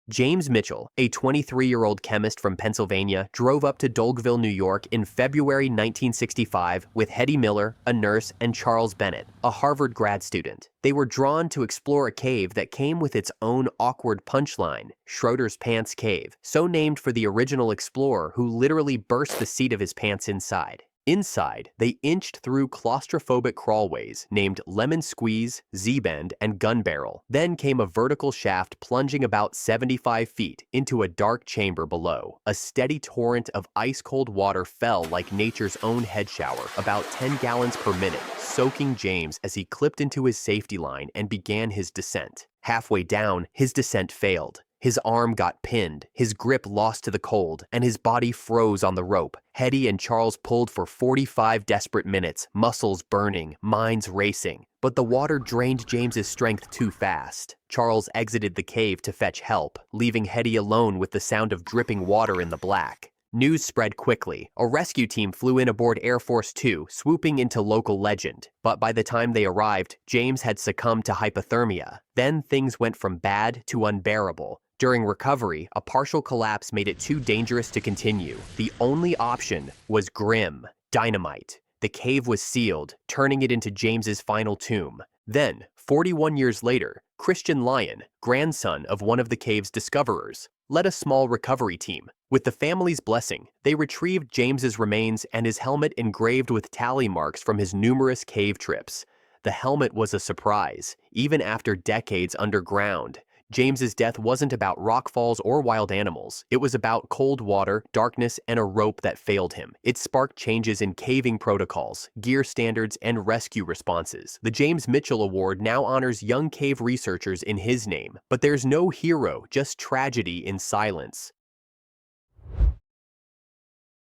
James Mitchell, a 23-year-old chemist from Pennsylvania, drove up to Dolgeville, New York in February 1965 with Hetty Miller, a nurse, and Charles Bennett, a Harvard grad student. They were drawn to explore a cave that came with its own awkward punchline, Schroeder's Pants Cave, so named for the original explorer who literally burst the seat of his pants inside. Inside, they inched through claustrophobic crawlways named Lemon Squeeze, Z-Bend, and Gun Barrel. Then came a vertical shaft plunging about 75 feet into a dark chamber below. A steady torrent of ice-cold water fell like nature's own head shower, about 10 gallons per minute, soaking James as he clipped into his safety line and began his descent. Halfway down, his descent failed. His arm got pinned, his grip lost to the cold, and his body froze on the rope. Hetty and Charles pulled for 45 desperate minutes, muscles burning, minds racing. But the water drained James's strength too fast. Charles exited the cave to fetch help, leaving Hetty alone with the sound of dripping water in the black. News spread quickly. A rescue team flew in aboard Air Force 2, swooping into local legend. But by the time they arrived, James had succumbed to hypothermia. Then things went from bad to unbearable. During recovery, a partial collapse made it too dangerous to continue. The only option was grim dynamite. The cave was sealed, turning it into James's final tomb. Then, 41 years later, Christian Lyon, grandson of one of the cave's discoverers, led a small recovery team. With the family's blessing, they retrieved James's remains and his helmet engraved with tally marks from his numerous cave trips. The helmet was a surprise, even after decades underground. James's death wasn't about rockfalls or wild animals. It was about cold water, darkness, and a rope that failed him. It sparked changes in caving protocols, gear standards, and rescue responses. The James Mitchell Award now honors young cave researchers in his name, but there's no hero, just tragedy in silence.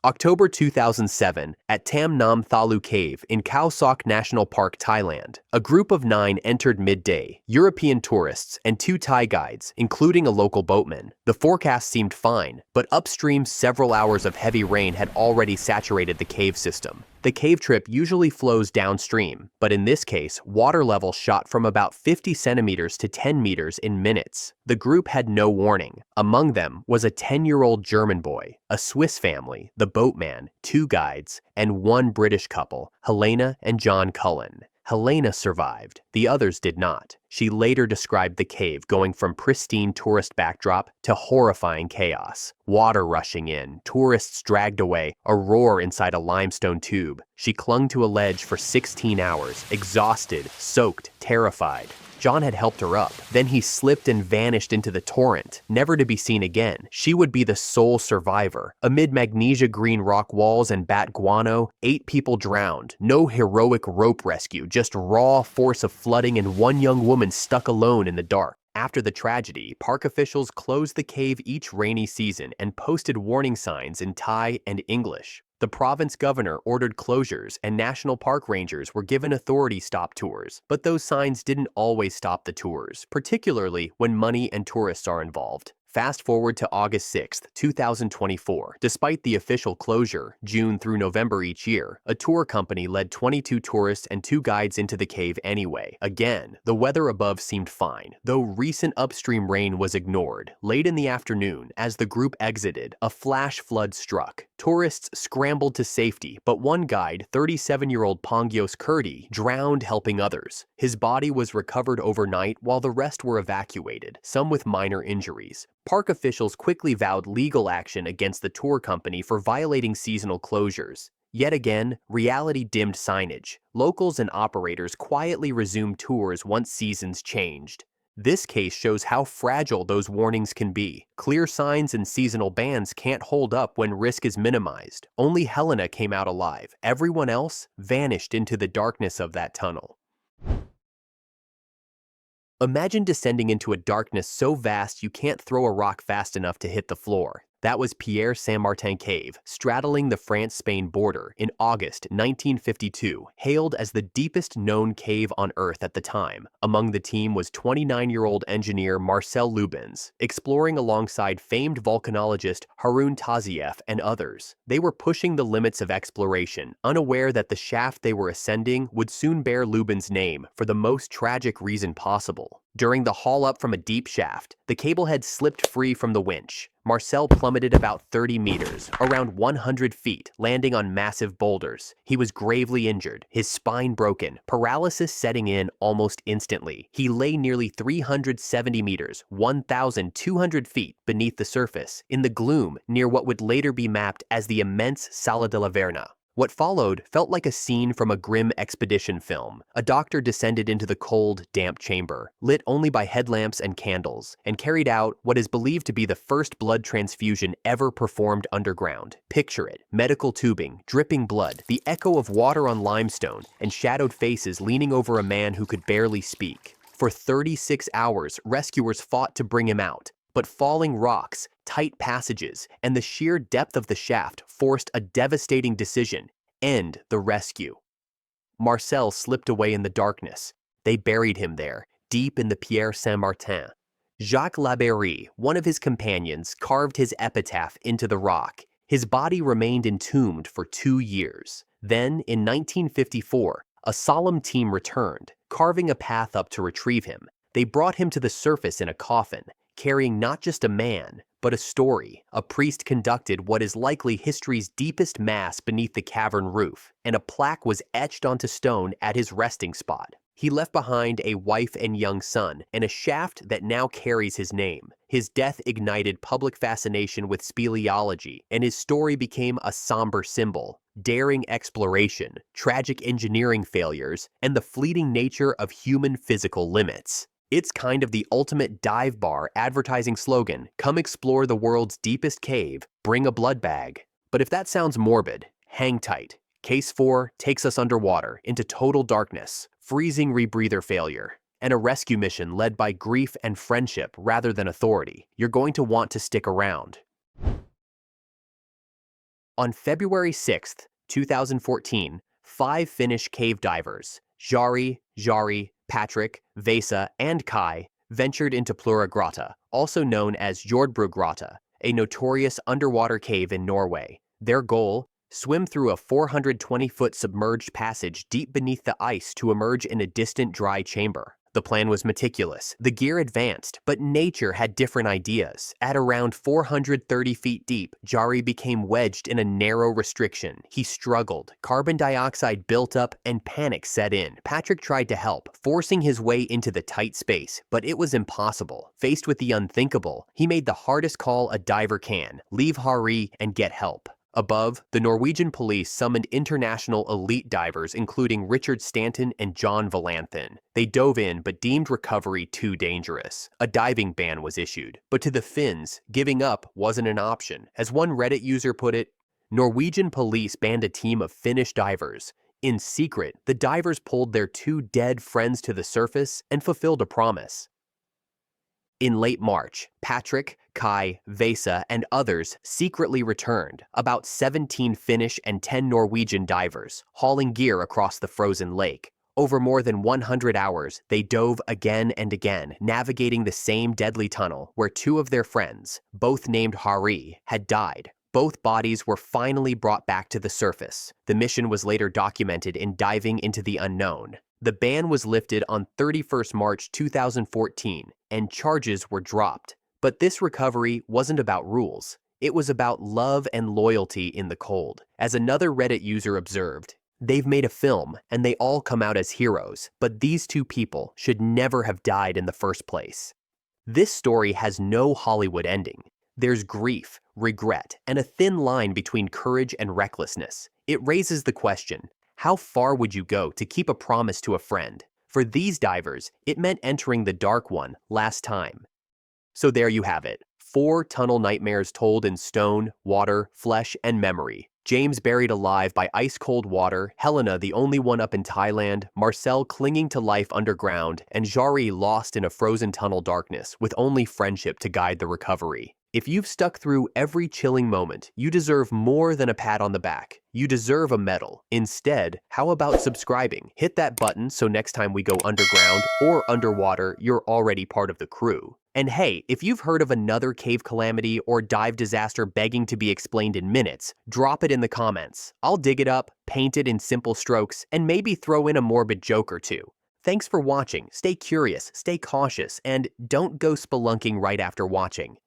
October 2007, at Tam Nam Talu Cave in Khao Sok National Park, Thailand, a group of 9 entered midday, European tourists and 2 Thai guides, including a local boatman. The forecast seemed fine, but upstream several hours of heavy rain had already saturated the cave system. The cave trip usually flows downstream, but in this case, water level shot from about 50 centimeters to 10 meters in minutes. The group had no warning. Among them was a 10-year-old German boy, a Swiss family, the boatman, 2 guides, and 1 British couple, Helena and John Cullen. Helena survived, the others did not. She later described the cave going from pristine tourist backdrop to horrifying chaos. Water rushing in, tourists dragged away, a roar inside a limestone tube. She clung to a ledge for 16 hours, exhausted, soaked, terrified. John had helped her up. Then he slipped and vanished into the torrent, never to be seen again. She would be the sole survivor. Amid magnesia green rock walls and bat guano, 8 people drowned. No heroic rope rescue, just raw force of flooding and 1 young woman stuck alone in the dark. After the tragedy, park officials closed the cave each rainy season and posted warning signs in Thai and English. The province governor ordered closures and national park rangers were given authority stop tours, but those signs didn't always stop the tours, particularly when money and tourists are involved. Fast forward to August 6, 2024. Despite the official closure, June through November each year, a tour company led 22 tourists and 2 guides into the cave anyway. Again, the weather above seemed fine, though recent upstream rain was ignored. Late in the afternoon, as the group exited, a flash flood struck. Tourists scrambled to safety, but one guide, 37-year-old Pongyos Kurdi, drowned helping others. His body was recovered overnight while the rest were evacuated, some with minor injuries. Park officials quickly vowed legal action against the tour company for violating seasonal closures. Yet again, reality dimmed signage. Locals and operators quietly resumed tours once seasons changed. This case shows how fragile those warnings can be. Clear signs and seasonal bans can't hold up when risk is minimized. Only Helena came out alive. Everyone else vanished into the darkness of that tunnel. Imagine descending into a darkness so vast you can't throw a rock fast enough to hit the floor. That was Pierre Saint-Martin Cave, straddling the France-Spain border in August 1952, hailed as the deepest known cave on Earth at the time. Among the team was 29-year-old engineer Marcel Lubens, exploring alongside famed volcanologist Harun Tazieff and others. They were pushing the limits of exploration, unaware that the shaft they were ascending would soon bear Lubens' name for the most tragic reason possible. During the haul up from a deep shaft, the cable had slipped free from the winch. Marcel plummeted about 30 meters, around 100 feet, landing on massive boulders. He was gravely injured, his spine broken, paralysis setting in almost instantly. He lay nearly 370 meters, 1,200 feet beneath the surface, in the gloom near what would later be mapped as the immense Sala de la Verna. What followed felt like a scene from a grim expedition film. A doctor descended into the cold, damp chamber, lit only by headlamps and candles, and carried out what is believed to be the first blood transfusion ever performed underground. Picture it: medical tubing, dripping blood, the echo of water on limestone, and shadowed faces leaning over a man who could barely speak. For 36 hours, rescuers fought to bring him out. But falling rocks, tight passages, and the sheer depth of the shaft forced a devastating decision: end the rescue. Marcel slipped away in the darkness. They buried him there, deep in the Pierre Saint-Martin. Jacques Laberry, one of his companions, carved his epitaph into the rock. His body remained entombed for 2 years. Then, in 1954, a solemn team returned, carving a path up to retrieve him. They brought him to the surface in a coffin, carrying not just a man, but a story. A priest conducted what is likely history's deepest mass beneath the cavern roof, and a plaque was etched onto stone at his resting spot. He left behind a wife and young son, and a shaft that now carries his name. His death ignited public fascination with speleology, and his story became a somber symbol: daring exploration, tragic engineering failures, and the fleeting nature of human physical limits. It's kind of the ultimate dive bar advertising slogan: come explore the world's deepest cave, bring a blood bag. But if that sounds morbid, hang tight. Case 4 takes us underwater into total darkness, freezing rebreather failure, and a rescue mission led by grief and friendship rather than authority. You're going to want to stick around. On February 6th, 2014, 5 Finnish cave divers, Jari, Patrick, Vesa, and Kai, ventured into Pluragrotta, also known as Jordbrugrotta, a notorious underwater cave in Norway. Their goal: swim through a 420-foot submerged passage deep beneath the ice to emerge in a distant dry chamber. The plan was meticulous, the gear advanced, but nature had different ideas. At around 430 feet deep, Jari became wedged in a narrow restriction. He struggled, carbon dioxide built up, and panic set in. Patrick tried to help, forcing his way into the tight space, but it was impossible. Faced with the unthinkable, he made the hardest call a diver can: leave Jari and get help. Above, the Norwegian police summoned international elite divers including Richard Stanton and John Valanthen. They dove in but deemed recovery too dangerous. A diving ban was issued. But to the Finns, giving up wasn't an option. As one Reddit user put it, Norwegian police banned a team of Finnish divers. In secret, the divers pulled their 2 dead friends to the surface and fulfilled a promise. In late March, Patrick, Kai, Vesa, and others secretly returned, about 17 Finnish and 10 Norwegian divers, hauling gear across the frozen lake. Over more than 100 hours, they dove again and again, navigating the same deadly tunnel where 2 of their friends, both named Jari, had died. Both bodies were finally brought back to the surface. The mission was later documented in Diving into the Unknown. The ban was lifted on 31st March 2014, and charges were dropped. But this recovery wasn't about rules. It was about love and loyalty in the cold. As another Reddit user observed, they've made a film, and they all come out as heroes, but these 2 people should never have died in the first place. This story has no Hollywood ending. There's grief, regret, and a thin line between courage and recklessness. It raises the question: how far would you go to keep a promise to a friend? For these divers, it meant entering the dark one last time. So there you have it. 4 tunnel nightmares told in stone, water, flesh, and memory. James buried alive by ice-cold water, Helena the only one up in Thailand, Marcel clinging to life underground, and Jari lost in a frozen tunnel darkness with only friendship to guide the recovery. If you've stuck through every chilling moment, you deserve more than a pat on the back. You deserve a medal. Instead, how about subscribing? Hit that button so next time we go underground or underwater, you're already part of the crew. And hey, if you've heard of another cave calamity or dive disaster begging to be explained in minutes, drop it in the comments. I'll dig it up, paint it in simple strokes, and maybe throw in a morbid joke or 2. Thanks for watching. Stay curious, stay cautious, and don't go spelunking right after watching.